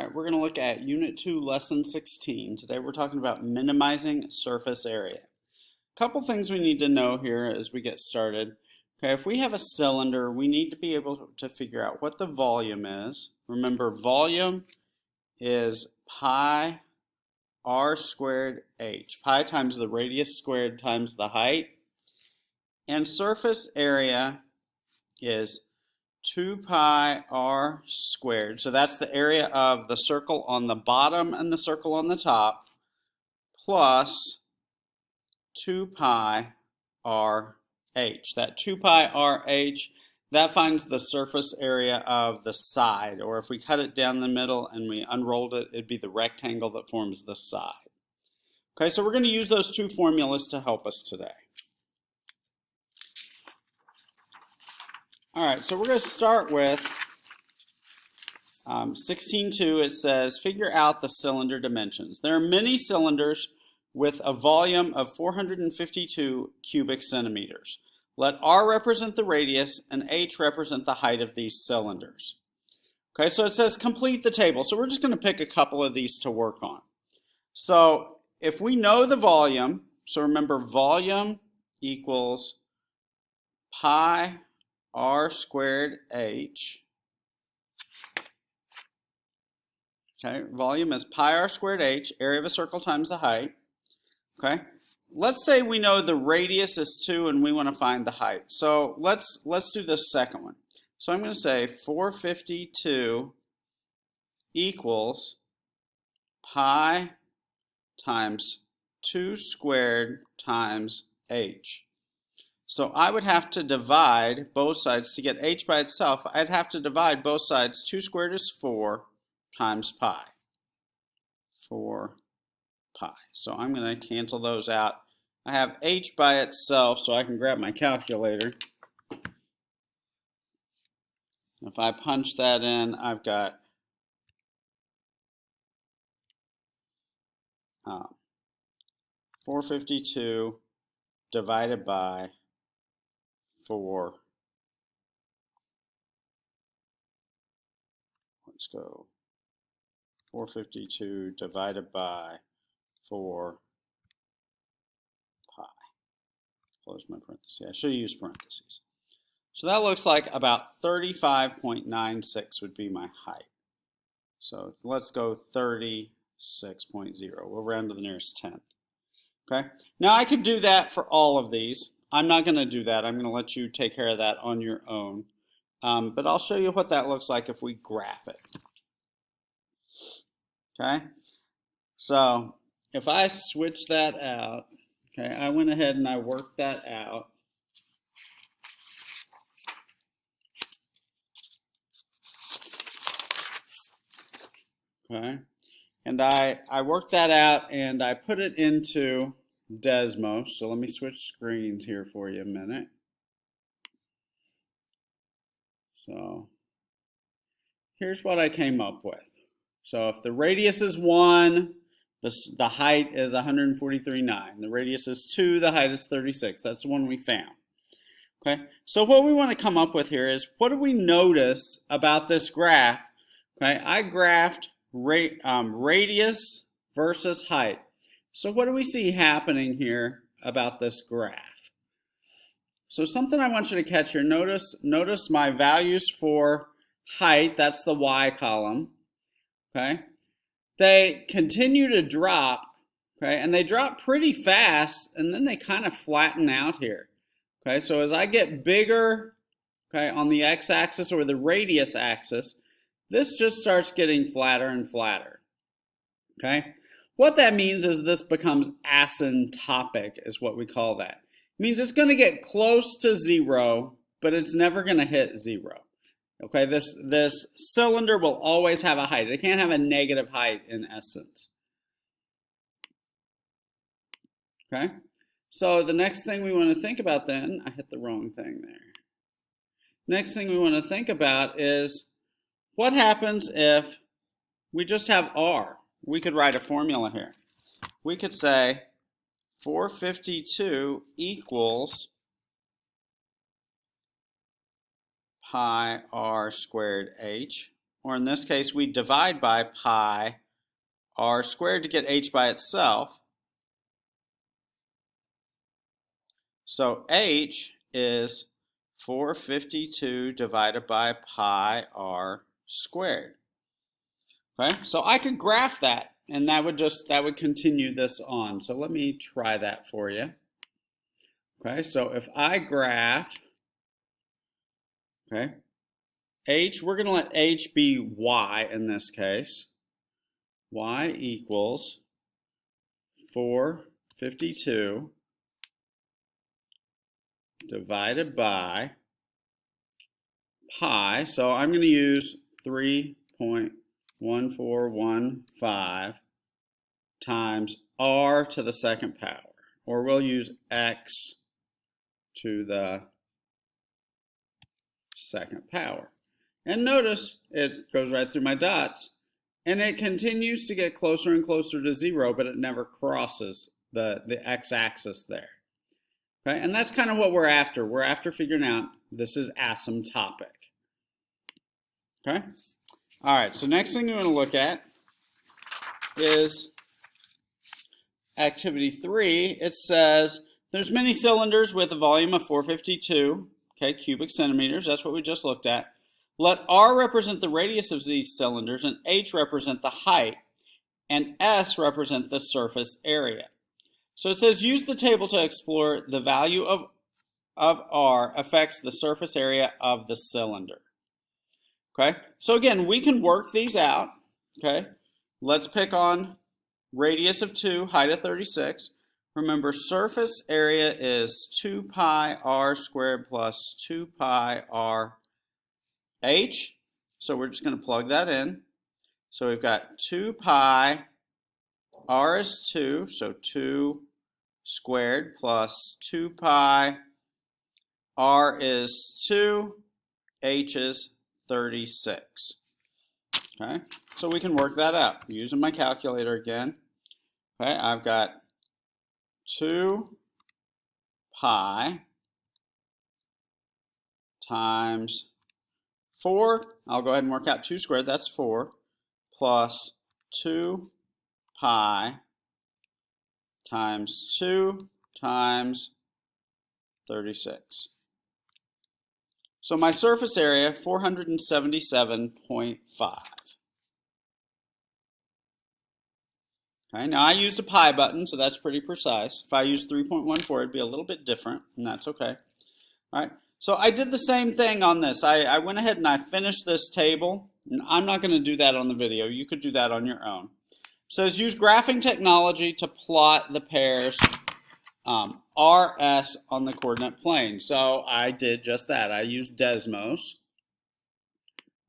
Alright, we're going to look at Unit 2, Lesson 16. Today we're talking about minimizing surface area. A couple things we need to know here as we get started. Okay, if we have a cylinder, we need to be able to figure out what the volume is. Remember, volume is pi r squared h. Pi times the radius squared times the height. And surface area is 2 pi r squared. So that's the area of the circle on the bottom and the circle on the top, plus 2 pi r h. That 2 pi r h, that finds the surface area of the side, or if we cut it down the middle and we unrolled it, it'd be the rectangle that forms the side. Okay, so we're going to use those two formulas to help us today. All right, so we're going to start with 16.2. It says, figure out the cylinder dimensions. There are many cylinders with a volume of 452 cubic centimeters. Let R represent the radius and H represent the height of these cylinders. Okay, so it says complete the table. So we're just going to pick a couple of these to work on. So if we know the volume, so remember volume equals pi r squared h. Okay, volume is pi r squared h, area of a circle times the height. Okay, let's say we know the radius is 2 and we want to find the height. So let's do this second one. So I'm going to say 452 equals pi times 2 squared times h. So I would have to divide both sides. To get h by itself, I'd have to divide both sides. 2 squared is 4 times pi. 4 pi. So I'm going to cancel those out. I have h by itself, so I can grab my calculator. If I punch that in, I've got 452 divided by 4. Let's go 452 divided by 4 pi. Close my parentheses. I should have used parentheses. So that looks like about 35.96 would be my height. So let's go 36.0. We'll round to the nearest tenth. Okay. Now I could do that for all of these. I'm not going to do that. I'm going to let you take care of that on your own. But I'll show you what that looks like if we graph it. Okay, so if I switch that out, okay, I went ahead and I worked that out. Okay, and I worked that out and I put it into Desmos. So let me switch screens here for you a minute. So here's what I came up with. So if the radius is 1, the height is 143.9. The radius is 2, the height is 36. That's the one we found. Okay, so what we want to come up with here is, what do we notice about this graph? Okay, I graphed radius versus height. So what do we see happening here about this graph? So something I want you to catch here, notice my values for height, that's the y column. Okay, they continue to drop, okay, and they drop pretty fast, and then they kind of flatten out here. Okay, so as I get bigger, okay, on the x-axis or the radius axis, this just starts getting flatter and flatter. Okay, what that means is this becomes asymptotic, is what we call that. It means it's going to get close to 0, but it's never going to hit 0. Okay, this cylinder will always have a height. It can't have a negative height in essence. Okay, so the next thing we want to think about then, I hit the wrong thing there. Next thing we want to think about is, what happens if we just have R? We could write a formula here. We could say 452 equals pi r squared h, or in this case, we divide by pi r squared to get h by itself. So h is 452 divided by pi r squared. Okay, so I could graph that, and that would continue this on. So let me try that for you. Okay, so if I graph, okay, h, we're going to let h be y in this case. Y equals 452 divided by pi. So I'm going to use 3.1415 times r to the second power. Or we'll use x to the second power. And notice it goes right through my dots. And it continues to get closer and closer to 0, but it never crosses the x-axis there. Okay? And that's kind of what we're after. We're after figuring out this is asymptotic. Okay? All right, so next thing we're going to look at is activity 3. It says there's many cylinders with a volume of 452 cubic centimeters. That's what we just looked at. Let R represent the radius of these cylinders, and H represent the height, and S represent the surface area. So it says use the table to explore the value of R affects the surface area of the cylinder. Okay, so again, we can work these out. Okay, let's pick on radius of 2, height of 36. Remember, surface area is 2 pi r squared plus 2 pi r h. So we're just going to plug that in. So we've got 2 pi, r is 2, so 2 squared plus 2 pi, r is 2, h is 36. Okay, so we can work that out using my calculator again. Okay, I've got 2 pi times 4, I'll go ahead and work out 2 squared, that's 4, plus 2 pi times 2 times 36. So my surface area, 477.5. Okay, now I used a pi button, so that's pretty precise. If I used 3.14, it'd be a little bit different, and that's okay. All right, so I did the same thing on this. I went ahead and I finished this table, and I'm not going to do that on the video. You could do that on your own. It says use graphing technology to plot the pairs RS on the coordinate plane. So I did just that. I used Desmos.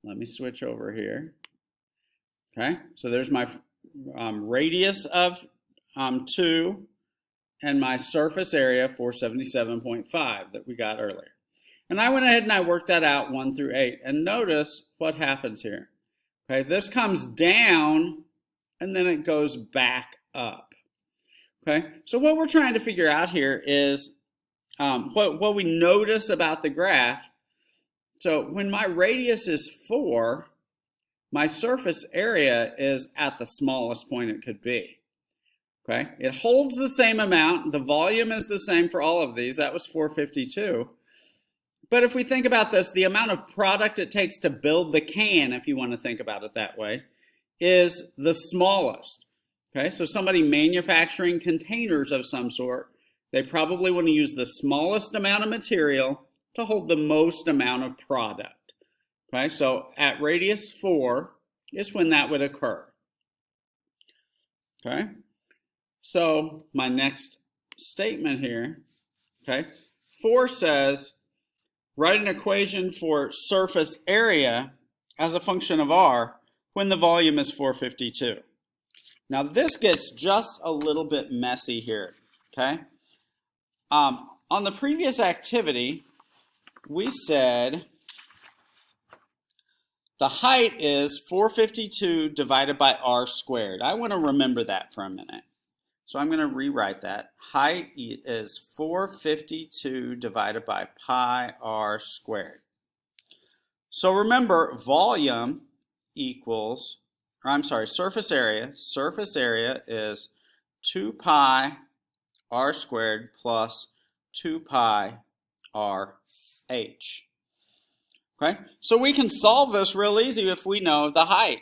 Let me switch over here. Okay, so there's my radius of 2 and my surface area 477.5 that we got earlier. And I went ahead and I worked that out 1 through 8. And notice what happens here. Okay, this comes down and then it goes back up. Okay, so what we're trying to figure out here is what we notice about the graph. So when my radius is 4, my surface area is at the smallest point it could be. Okay, it holds the same amount. The volume is the same for all of these. That was 452. But if we think about this, the amount of product it takes to build the can, if you want to think about it that way, is the smallest. Okay, so somebody manufacturing containers of some sort, they probably want to use the smallest amount of material to hold the most amount of product. Okay, so at radius 4 is when that would occur. Okay, so my next statement here, okay, 4 says write an equation for surface area as a function of r when the volume is 452. Now this gets just a little bit messy here, okay? On the previous activity, we said the height is 452 divided by r squared. I want to remember that for a minute. So I'm going to rewrite that. Height is 452 divided by pi r squared. So remember, volume equals, or I'm sorry, surface area is 2 pi r squared plus 2 pi r h. Okay, so we can solve this real easy if we know the height.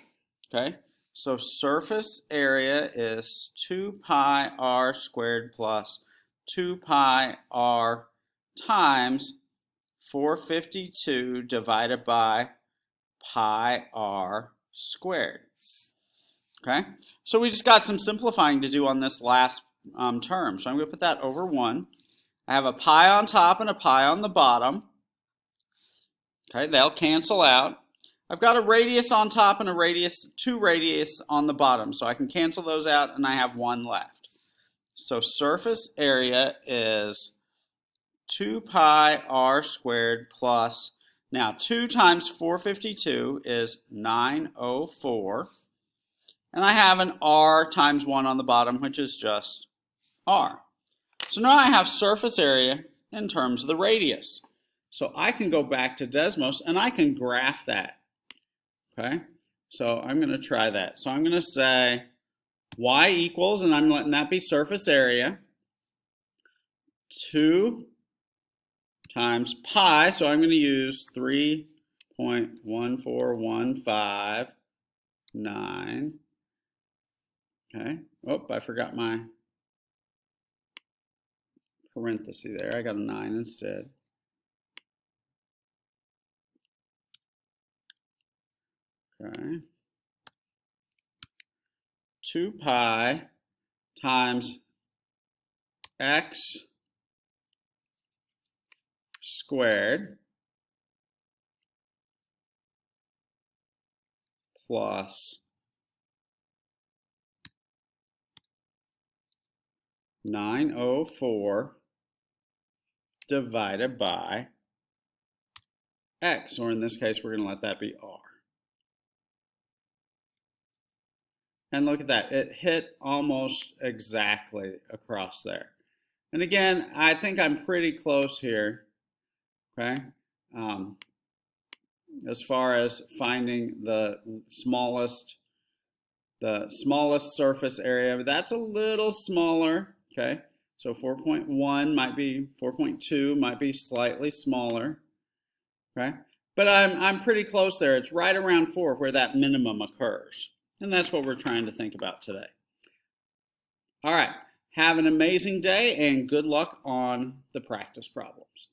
Okay, so surface area is 2 pi r squared plus 2 pi r times 452 divided by pi r squared. Okay, so we just got some simplifying to do on this last term. So I'm going to put that over 1. I have a pi on top and a pi on the bottom. Okay, they'll cancel out. I've got a radius on top and a radius, 2 radius on the bottom, so I can cancel those out and I have 1 left. So surface area is 2 pi r squared plus, now 2 times 452 is 904. And I have an r times 1 on the bottom, which is just r. So now I have surface area in terms of the radius. So I can go back to Desmos and I can graph that. Okay, so I'm going to try that. So I'm going to say y equals, and I'm letting that be surface area, 2 times pi, so I'm going to use 3.14159. Okay, oh, I forgot my parenthesis there. I got a 9 instead. Okay, 2 pi times x squared plus 904 divided by x, or in this case, we're going to let that be r. And look at that, it hit almost exactly across there. And again, I think I'm pretty close here, okay, as far as finding the smallest surface area. But that's a little smaller, okay? So 4.1 might be, 4.2 might be slightly smaller, okay? But I'm pretty close there. It's right around 4 where that minimum occurs. And that's what we're trying to think about today. All right, have an amazing day and good luck on the practice problems.